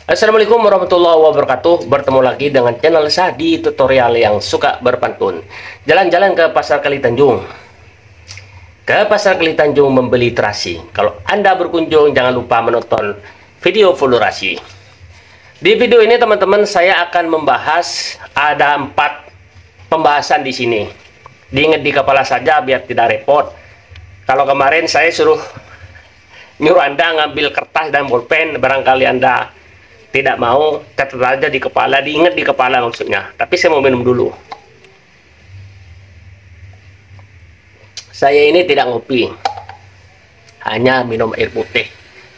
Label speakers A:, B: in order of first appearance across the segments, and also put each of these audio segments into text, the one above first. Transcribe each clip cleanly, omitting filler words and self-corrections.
A: Assalamualaikum warahmatullahi wabarakatuh. Bertemu lagi dengan channel Sadi Tutorial yang suka berpantun. Jalan-jalan ke Pasar Kali Tanjung. Ke Pasar Kali Tanjung membeli terasi. Kalau Anda berkunjung, jangan lupa menonton video full durasi. Di video ini teman-teman, saya akan membahas ada 4 pembahasan di sini. Diingat di kepala saja biar tidak repot. Kalau kemarin saya nyuruh Anda ngambil kertas dan bolpen, barangkali Anda tidak mau, catat aja di kepala, diingat di kepala maksudnya. Tapi saya mau minum dulu. Saya ini tidak ngopi, hanya minum air putih.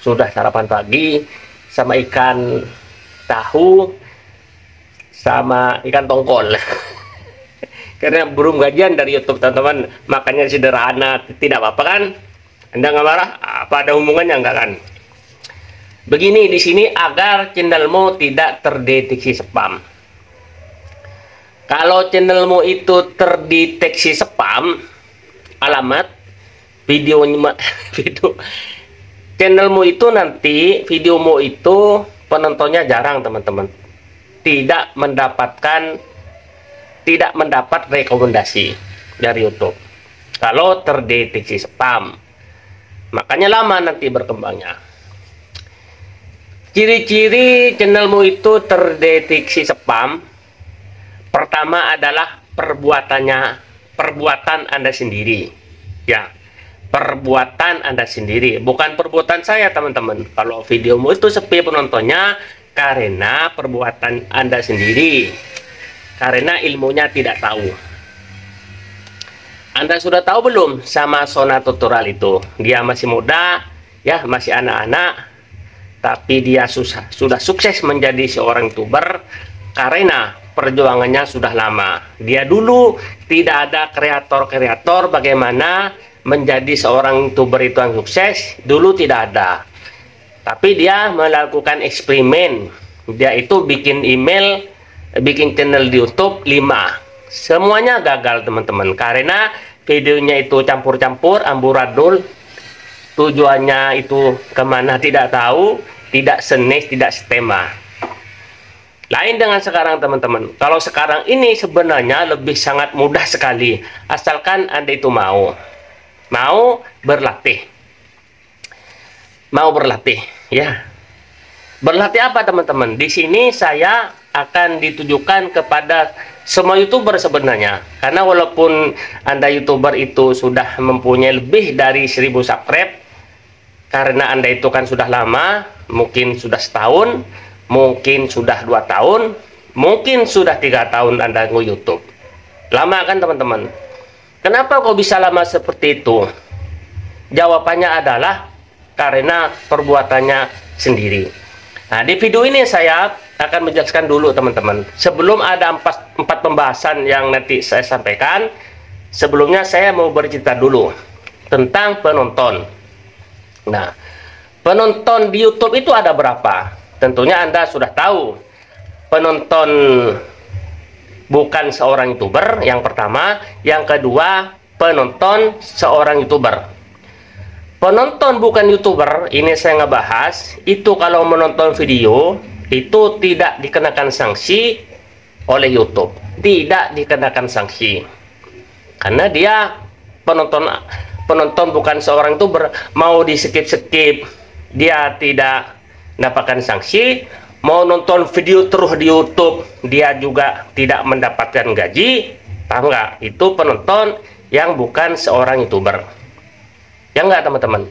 A: Sudah sarapan pagi sama ikan tahu sama ikan tongkol. Karena belum gajian dari YouTube teman-teman, makannya sederhana, tidak apa-apa kan? Anda nggak marah? Apa ada hubungannya enggak kan? Begini di sini agar channelmu tidak terdeteksi spam. Kalau channelmu itu terdeteksi spam, alamat channelmu itu nanti videomu itu penontonnya jarang teman-teman. Tidak mendapat rekomendasi dari YouTube. Kalau terdeteksi spam, makanya lama nanti berkembangnya. Ciri-ciri channelmu itu terdeteksi spam, pertama adalah perbuatan Anda sendiri. Ya, perbuatan Anda sendiri, bukan perbuatan saya teman-teman. Kalau videomu itu sepi penontonnya karena perbuatan Anda sendiri, karena ilmunya tidak tahu. Anda sudah tahu belum sama Sona Tutorial itu? Dia masih muda, ya masih anak-anak, tapi dia sudah sukses menjadi seorang YouTuber karena perjuangannya sudah lama. Dia dulu tidak ada kreator-kreator bagaimana menjadi seorang YouTuber itu yang sukses, dulu tidak ada. Tapi dia melakukan eksperimen. Dia itu bikin channel di YouTube 5. Semuanya gagal teman-teman, karena videonya itu campur-campur, amburadul. Tujuannya itu kemana tidak tahu, tidak senes, tidak setema. Lain dengan sekarang teman-teman. Kalau sekarang ini sebenarnya lebih sangat mudah sekali, asalkan Anda itu mau berlatih. Mau berlatih, ya. Berlatih apa teman-teman? Di sini saya akan ditujukan kepada semua YouTuber sebenarnya. Karena walaupun Anda YouTuber itu sudah mempunyai lebih dari 1000 subscribe, karena Anda itu kan sudah lama, mungkin sudah setahun, mungkin sudah 2 tahun, mungkin sudah 3 tahun Anda nge-YouTube. Lama kan teman-teman? Kenapa kok bisa lama seperti itu? Jawabannya adalah karena perbuatannya sendiri. Nah, di video ini saya akan menjelaskan dulu teman-teman. Sebelum ada 4 pembahasan yang nanti saya sampaikan, sebelumnya saya mau bercerita dulu tentang penonton. Nah, penonton di YouTube itu ada berapa? Tentunya Anda sudah tahu. Penonton bukan seorang YouTuber, yang pertama. Yang kedua, penonton seorang YouTuber. Penonton bukan YouTuber, ini saya ngebahas, itu kalau menonton video, itu tidak dikenakan sanksi oleh YouTube. Tidak dikenakan sanksi. Karena dia penonton bukan seorang YouTuber, mau di skip dia tidak mendapatkan sanksi, mau nonton video terus di YouTube dia juga tidak mendapatkan gaji. Paham nggak? Itu penonton yang bukan seorang YouTuber, ya nggak teman-teman?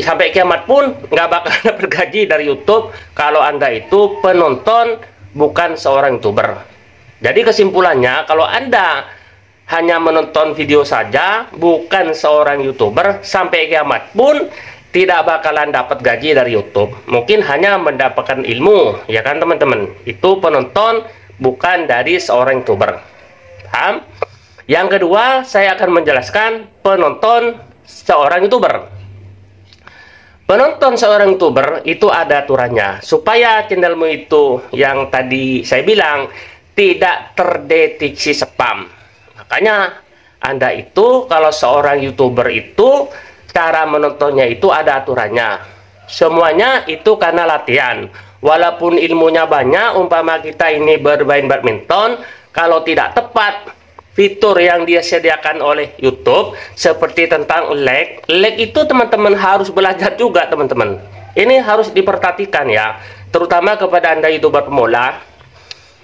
A: Sampai kiamat pun nggak bakal dapat gaji dari YouTube kalau Anda itu penonton bukan seorang YouTuber. Jadi kesimpulannya, kalau Anda hanya menonton video saja, bukan seorang YouTuber, sampai kiamat pun tidak bakalan dapat gaji dari YouTube. Mungkin hanya mendapatkan ilmu, ya kan teman-teman? Itu penonton bukan dari seorang YouTuber. Paham? Yang kedua, saya akan menjelaskan penonton seorang YouTuber. Penonton seorang YouTuber itu ada aturannya, supaya channelmu itu yang tadi saya bilang tidak terdeteksi spam. Makanya Anda itu kalau seorang YouTuber itu cara menontonnya itu ada aturannya. Semuanya itu karena latihan. Walaupun ilmunya banyak, umpama kita ini bermain badminton, kalau tidak tepat fitur yang dia sediakan oleh YouTube seperti tentang lag itu teman-teman harus belajar juga teman-teman. Ini harus diperhatikan ya, terutama kepada Anda YouTuber pemula.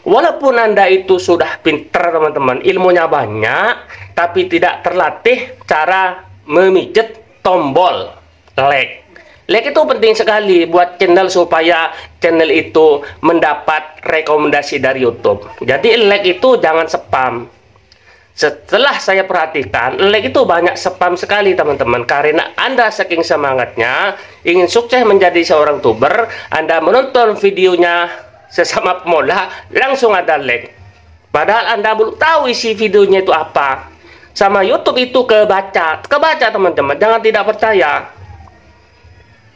A: Walaupun Anda itu sudah pintar teman-teman, ilmunya banyak, tapi tidak terlatih cara memijit tombol like. Like itu penting sekali buat channel supaya channel itu mendapat rekomendasi dari YouTube. Jadi like itu jangan spam. Setelah saya perhatikan, like itu banyak spam sekali teman-teman. Karena Anda saking semangatnya ingin sukses menjadi seorang YouTuber, Anda menonton videonya sesama pemula, langsung ada like. Padahal Anda belum tahu isi videonya itu apa. Sama YouTube itu kebaca teman-teman, jangan tidak percaya.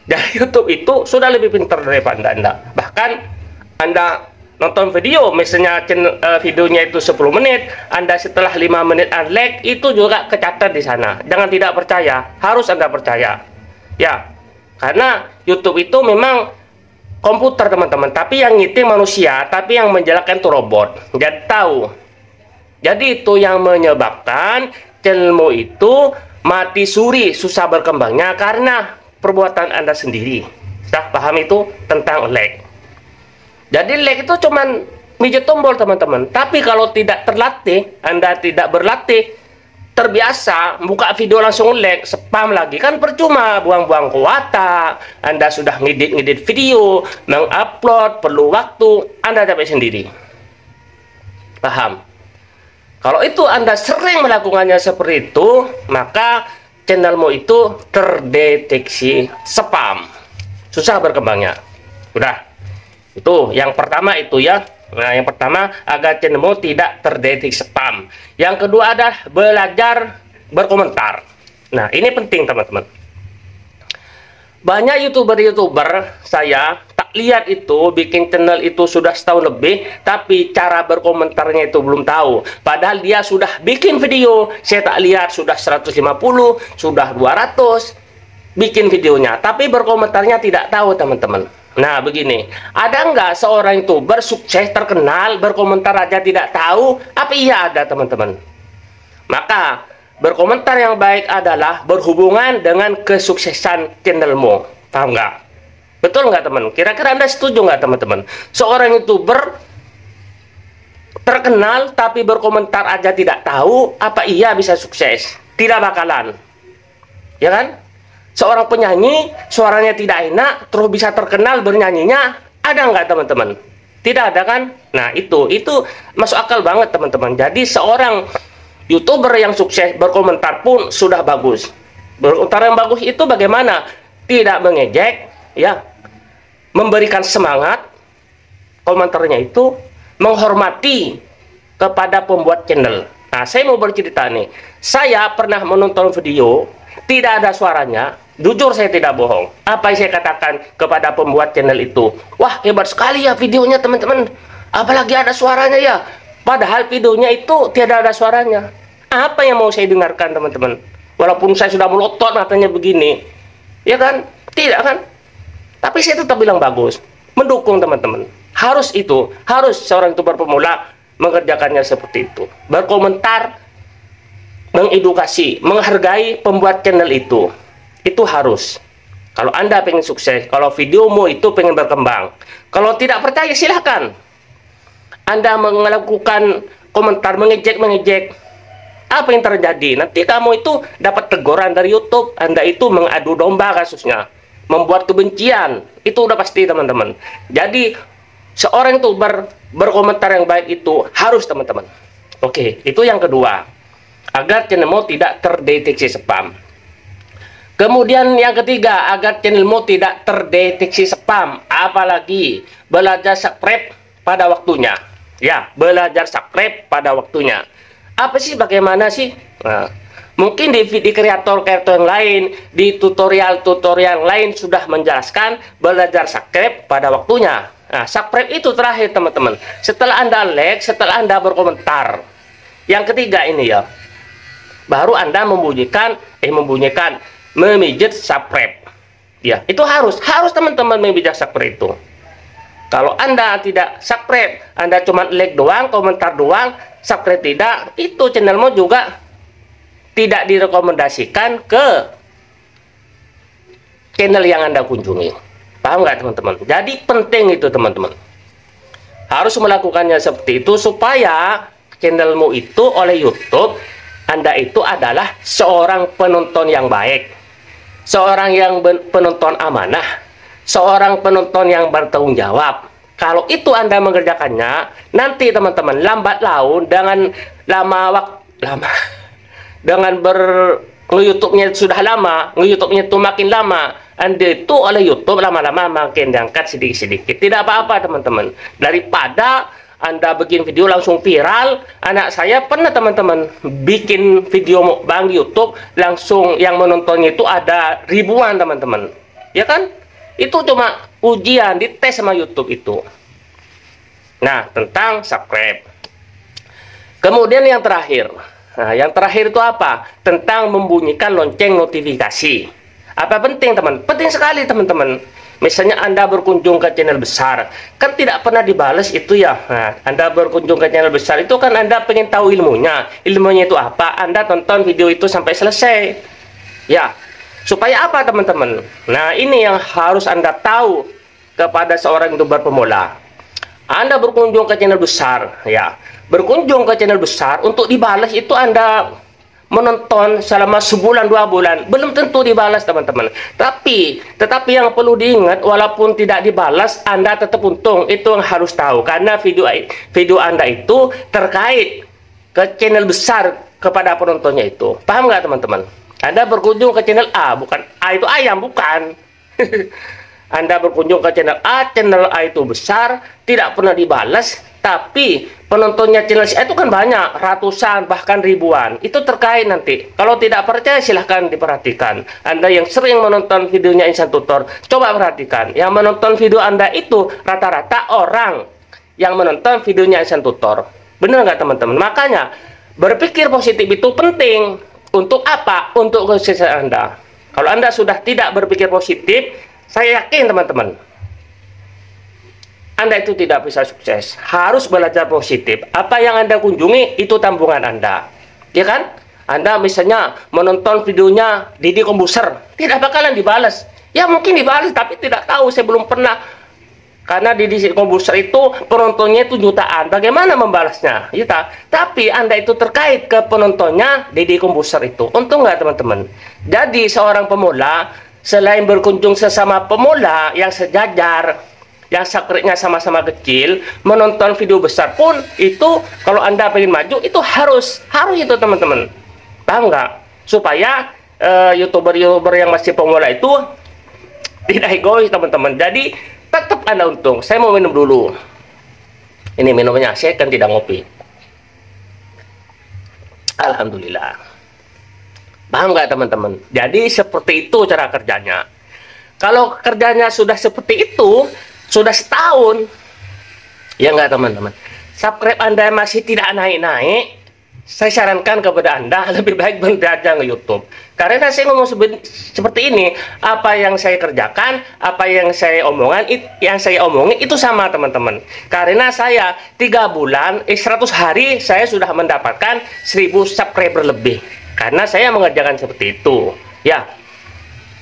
A: Dari YouTube itu sudah lebih pintar daripada Anda. Bahkan Anda nonton video, misalnya videonya itu 10 menit, Anda setelah 5 menit unlike, itu juga kecatat di sana. Jangan tidak percaya, harus Anda percaya. Ya, karena YouTube itu memang komputer teman-teman, tapi yang ngiting manusia, tapi yang menjalankan itu robot. Jadi tahu. Jadi itu yang menyebabkan channelmu itu mati suri, susah berkembangnya karena perbuatan Anda sendiri. Sudah paham itu tentang lag. Jadi like itu cuman mijit tombol teman-teman. Tapi kalau tidak terlatih, Anda tidak berlatih, terbiasa buka video langsung like, spam lagi, kan percuma, buang-buang kuota. Anda sudah ngedit video, mengupload, perlu waktu, Anda capek sendiri. Paham? Kalau itu Anda sering melakukannya seperti itu, maka channelmu itu terdeteksi spam. Susah berkembangnya. Udah. Itu yang pertama itu ya. Nah, yang pertama agar channelmu tidak terdeteksi spam. Yang kedua adalah belajar berkomentar. Nah, ini penting teman-teman. Banyak YouTuber saya tak lihat itu bikin channel itu sudah setahun lebih, tapi cara berkomentarnya itu belum tahu. Padahal dia sudah bikin video, saya tak lihat sudah 150, sudah 200 bikin videonya, tapi berkomentarnya tidak tahu teman-teman. Nah begini, ada nggak seorang YouTuber sukses terkenal berkomentar aja tidak tahu? Apa iya ada teman-teman? Maka berkomentar yang baik adalah berhubungan dengan kesuksesan channelmu. Paham nggak? Betul nggak teman? Kira-kira Anda setuju nggak teman-teman? Seorang YouTuber terkenal tapi berkomentar aja tidak tahu, apa iya bisa sukses? Tidak bakalan. Ya kan? Seorang penyanyi suaranya tidak enak terus bisa terkenal bernyanyinya, ada nggak teman-teman? Tidak ada kan? Nah itu masuk akal banget teman-teman. Jadi seorang YouTuber yang sukses berkomentar pun sudah bagus. Berkomentar yang bagus itu bagaimana? Tidak mengejek, ya, memberikan semangat. Komentarnya itu menghormati kepada pembuat channel. Nah saya mau bercerita nih, saya pernah menonton video tidak ada suaranya. Jujur saya tidak bohong. Apa yang saya katakan kepada pembuat channel itu? Wah hebat sekali ya videonya teman-teman. Apalagi ada suaranya ya. Padahal videonya itu tidak ada suaranya. Apa yang mau saya dengarkan teman-teman? Walaupun saya sudah melotot matanya begini. Ya kan? Tidak kan? Tapi saya tetap bilang bagus. Mendukung teman-teman. Harus itu. Harus seorang YouTuber pemula mengerjakannya seperti itu. Berkomentar, mengedukasi, menghargai pembuat channel itu. Itu harus. Kalau Anda pengen sukses, kalau videomu itu pengen berkembang, kalau tidak percaya silahkan Anda melakukan komentar mengejek, apa yang terjadi? Nanti kamu itu dapat teguran dari YouTube. Anda itu mengadu domba kasusnya, membuat kebencian, itu udah pasti teman-teman. Jadi seorang itu berkomentar yang baik itu harus teman-teman. Oke, itu yang kedua, agar channelmu tidak terdeteksi spam. Kemudian yang ketiga, agar channelmu tidak terdeteksi spam, apalagi belajar subscribe pada waktunya. Ya, belajar subscribe pada waktunya. Apa sih, bagaimana sih? Nah, mungkin di kreator-kreator yang lain, di tutorial-tutorial lain sudah menjelaskan belajar subscribe pada waktunya. Nah, subscribe itu terakhir teman-teman. Setelah Anda like, setelah Anda berkomentar. Yang ketiga ini ya, baru Anda membunyikan memijit subscribe. Ya, itu harus teman-teman memijit subscribe itu. Kalau Anda tidak subscribe, Anda cuma like doang, komentar doang, subscribe tidak, itu channelmu juga tidak direkomendasikan ke channel yang Anda kunjungi. Paham nggak teman-teman? Jadi penting itu teman-teman. Harus melakukannya seperti itu supaya channelmu itu oleh YouTube, Anda itu adalah seorang penonton yang baik, seorang yang penonton amanah, seorang penonton yang bertanggung jawab. Kalau itu Anda mengerjakannya, nanti teman-teman lambat laun dengan dengan nge-YouTube-nya sudah lama, nge-YouTube-nya itu makin lama, Anda itu oleh YouTube lama-lama makin diangkat sedikit-sedikit. Tidak apa-apa teman-teman. Daripada Anda bikin video langsung viral, anak saya pernah teman-teman bikin video mukbang di YouTube, langsung yang menontonnya itu ada ribuan teman-teman. Ya kan? Itu cuma ujian, dites sama YouTube itu. Nah, tentang subscribe. Kemudian yang terakhir. Nah, yang terakhir itu apa? Tentang membunyikan lonceng notifikasi. Apa penting, teman? Penting sekali, teman-teman. Misalnya Anda berkunjung ke channel besar, kan tidak pernah dibalas itu ya. Nah, Anda berkunjung ke channel besar itu kan Anda pengen tahu ilmunya. Ilmunya itu apa? Anda tonton video itu sampai selesai. Ya. Supaya apa teman-teman? Nah, ini yang harus Anda tahu kepada seorang YouTuber pemula. Anda berkunjung ke channel besar, ya. Berkunjung ke channel besar untuk dibalas itu Anda menonton selama sebulan 2 bulan, belum tentu dibalas teman-teman. Tetapi yang perlu diingat, walaupun tidak dibalas, Anda tetap untung. Itu yang harus tahu, karena video Anda itu terkait ke channel besar kepada penontonnya itu. Paham nggak teman-teman? Anda berkunjung ke channel A, bukan A itu ayam, bukan. Anda berkunjung ke channel A itu besar, tidak pernah dibalas, tapi penontonnya channel C itu kan banyak, ratusan, bahkan ribuan. Itu terkait nanti. Kalau tidak percaya, silahkan diperhatikan. Anda yang sering menonton videonya Insan Tutor, coba perhatikan. Yang menonton video Anda itu rata-rata orang yang menonton videonya Insan Tutor. Benar nggak teman-teman? Makanya, berpikir positif itu penting. Untuk apa? Untuk kesuksesan Anda. Kalau Anda sudah tidak berpikir positif, saya yakin teman-teman, Anda itu tidak bisa sukses. Harus belajar positif. Apa yang Anda kunjungi, itu tabungan Anda. Ya kan? Anda misalnya menonton videonya Deddy Kombuser, tidak bakalan dibalas. Ya mungkin dibalas, tapi tidak tahu. Saya belum pernah. Karena di Kombuser itu penontonnya itu jutaan. Bagaimana membalasnya? Ya, tapi Anda itu terkait ke penontonnya Deddy Kombuser itu. Untung nggak teman-teman? Jadi seorang pemula, selain berkunjung sesama pemula yang sejajar, yang subscribe-nya sama-sama kecil, menonton video besar pun itu, kalau Anda pengen maju, itu harus itu teman-teman. Paham nggak? Supaya YouTuber-YouTuber yang masih pemula itu tidak egois teman-teman. Jadi tetap Anda untung. Saya mau minum dulu. Ini minumnya, saya kan tidak ngopi. Alhamdulillah. Paham nggak teman-teman? Jadi seperti itu cara kerjanya. Kalau kerjanya sudah seperti itu, sudah setahun, ya nggak teman-teman? Subscribe Anda masih tidak naik-naik, saya sarankan kepada Anda lebih baik belajar ke YouTube. Karena saya ngomong seperti ini, apa yang saya kerjakan, apa yang saya omongin itu sama teman-teman. Karena saya 3 bulan, 100 hari saya sudah mendapatkan 1000 subscriber lebih. Karena saya mengerjakan seperti itu. Ya,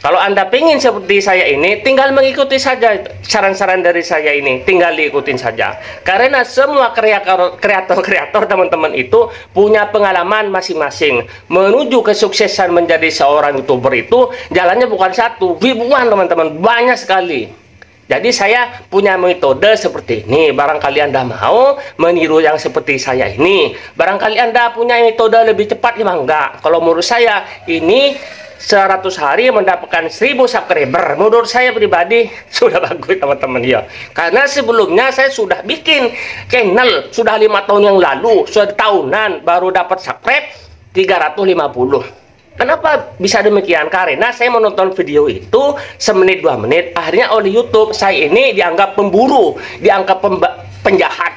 A: kalau Anda pengen seperti saya ini, tinggal mengikuti saja saran-saran dari saya ini. Tinggal diikutin saja. Karena semua kreator-kreator teman-teman itu punya pengalaman masing-masing. Menuju kesuksesan menjadi seorang YouTuber itu, jalannya bukan satu, ribuan teman-teman. Banyak sekali. Jadi saya punya metode seperti ini. Barangkali Anda mau meniru yang seperti saya ini. Barangkali Anda punya metode lebih cepat, ya enggak. Kalau menurut saya, ini 100 hari mendapatkan 1000 subscriber. Menurut saya pribadi sudah bagus teman-teman ya. Karena sebelumnya saya sudah bikin channel sudah 5 tahun yang lalu, sudah tahunan baru dapat subscribe 350. Kenapa bisa demikian? Karena saya menonton video itu semenit 2 menit, akhirnya oleh YouTube saya ini dianggap pemburu, dianggap penjahat,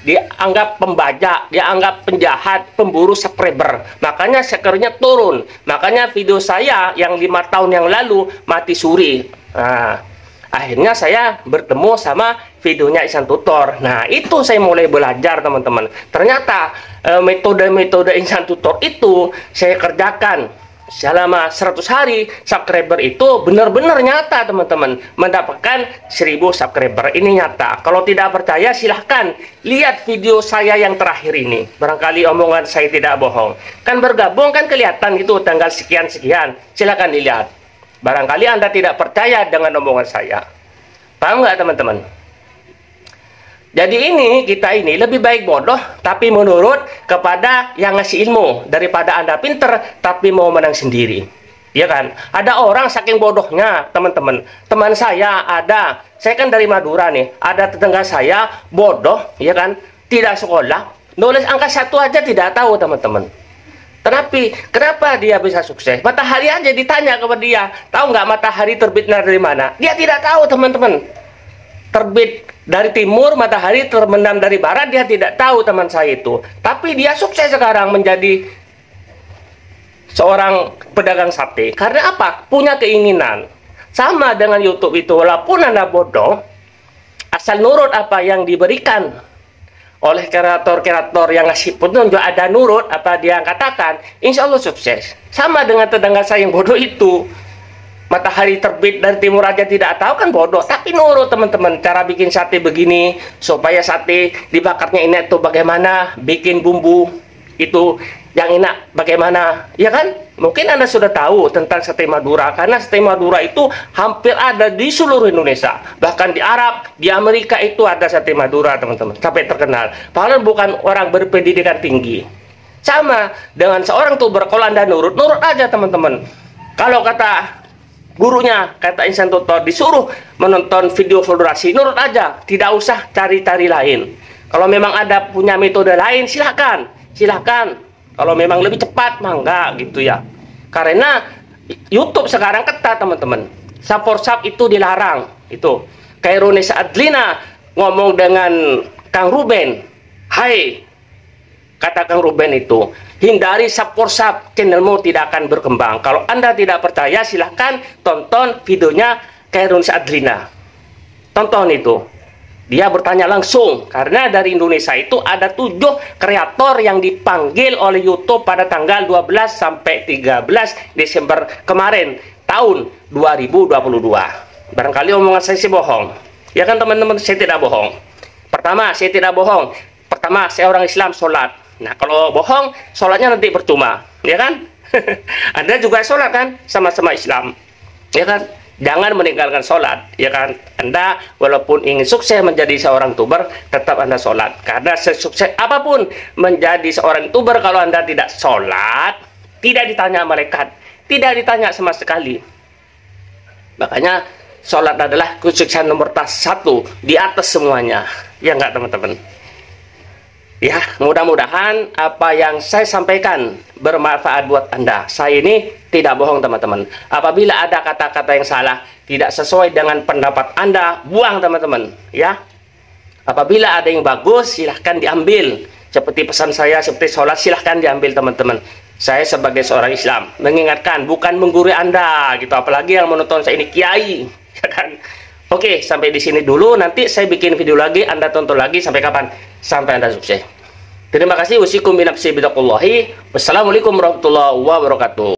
A: dianggap pembajak, dianggap penjahat, pemburu subscriber. Makanya subscribernya turun. Makanya video saya yang 5 tahun yang lalu mati suri. Nah, akhirnya saya bertemu sama videonya Ihsan Tutor. Nah, itu saya mulai belajar teman-teman. Ternyata metode-metode Ihsan Tutor itu saya kerjakan selama 100 hari. Subscriber itu benar-benar nyata teman-teman, mendapatkan 1000 subscriber ini nyata. Kalau tidak percaya silahkan lihat video saya yang terakhir ini, barangkali omongan saya tidak bohong. Kan bergabung kan kelihatan itu tanggal sekian-sekian, silahkan dilihat. Barangkali Anda tidak percaya dengan omongan saya. Paham nggak teman-teman? Jadi kita ini lebih baik bodoh tapi menurut kepada yang ngasih ilmu, daripada Anda pinter tapi mau menang sendiri. Ya kan? Ada orang saking bodohnya teman-teman. Teman saya ada, saya kan dari Madura nih, ada tetangga saya bodoh, ya kan? Tidak sekolah, nulis angka 1 aja tidak tahu teman-teman. Kenapa dia bisa sukses? Matahari aja ditanya kepada dia, tahu nggak matahari terbitnya dari mana? Dia tidak tahu teman-teman. Terbit dari timur, matahari terbenam dari barat, dia tidak tahu teman saya itu. Tapi dia sukses sekarang menjadi seorang pedagang sate. Karena apa? Punya keinginan. Sama dengan YouTube itu, walaupun Anda bodoh, asal nurut apa yang diberikan oleh kreator-kreator yang ngasih petunjuk, ada nurut apa dia katakan, insya Allah sukses. Sama dengan tetangga saya yang bodoh itu, matahari terbit dari timur aja tidak tahu kan bodoh, tapi nurut teman-teman. Cara bikin sate begini, supaya sate dibakarnya ini tuh bagaimana, bikin bumbu itu yang enak bagaimana, ya kan? Mungkin Anda sudah tahu tentang sate Madura, karena sate Madura itu hampir ada di seluruh Indonesia. Bahkan di Arab, di Amerika itu ada sate Madura teman-teman, sampai terkenal. Padahal bukan orang berpendidikan tinggi. Sama dengan seorang tuber, kalau Anda nurut aja teman-teman. Kalau kata gurunya, kata Ihsan Tutor, disuruh menonton video vulgurasi, nurut aja, tidak usah cari-cari lain. Kalau memang ada punya metode lain, silahkan. Kalau memang lebih cepat, mangga gitu ya. Karena YouTube sekarang ketat teman-teman. Sub itu dilarang. Itu Khairunisa Adlina ngomong dengan Kang Ruben. Hai, kata Kang Ruben itu, hindari sub channelmu tidak akan berkembang. Kalau Anda tidak percaya, silahkan tonton videonya Khairunisa Adlina. Tonton itu. Dia bertanya langsung, karena dari Indonesia itu ada 7 kreator yang dipanggil oleh YouTube pada tanggal 12 sampai 13 Desember kemarin, tahun 2022. Barangkali omongan saya sih bohong. Ya kan teman-teman, saya tidak bohong. Pertama, saya tidak bohong. Pertama, saya orang Islam, sholat. Nah, kalau bohong, sholatnya nanti percuma. Ya kan? Anda juga sholat kan? Sama-sama Islam. Ya kan? Jangan meninggalkan sholat, ya kan? Anda walaupun ingin sukses menjadi seorang tuber, tetap Anda sholat. Karena sesukses apapun menjadi seorang tuber, kalau Anda tidak sholat, tidak ditanya malaikat, tidak ditanya sama sekali. Makanya sholat adalah kesuksesan nomor 1 di atas semuanya. Ya enggak teman-teman? Ya, mudah-mudahan apa yang saya sampaikan bermanfaat buat Anda. Saya ini tidak bohong teman-teman. Apabila ada kata-kata yang salah, tidak sesuai dengan pendapat Anda, buang teman-teman. Ya. Apabila ada yang bagus, silahkan diambil. Seperti pesan saya, seperti sholat, silahkan diambil teman-teman. Saya sebagai seorang Islam mengingatkan, bukan menggurui Anda gitu. Apalagi yang menonton saya ini kiai, ya kan? Oke, sampai di sini dulu. Nanti saya bikin video lagi, Anda tonton lagi. Sampai kapan? Sampai Anda sukses. Terima kasih. Wassalamualaikum warahmatullahi wabarakatuh.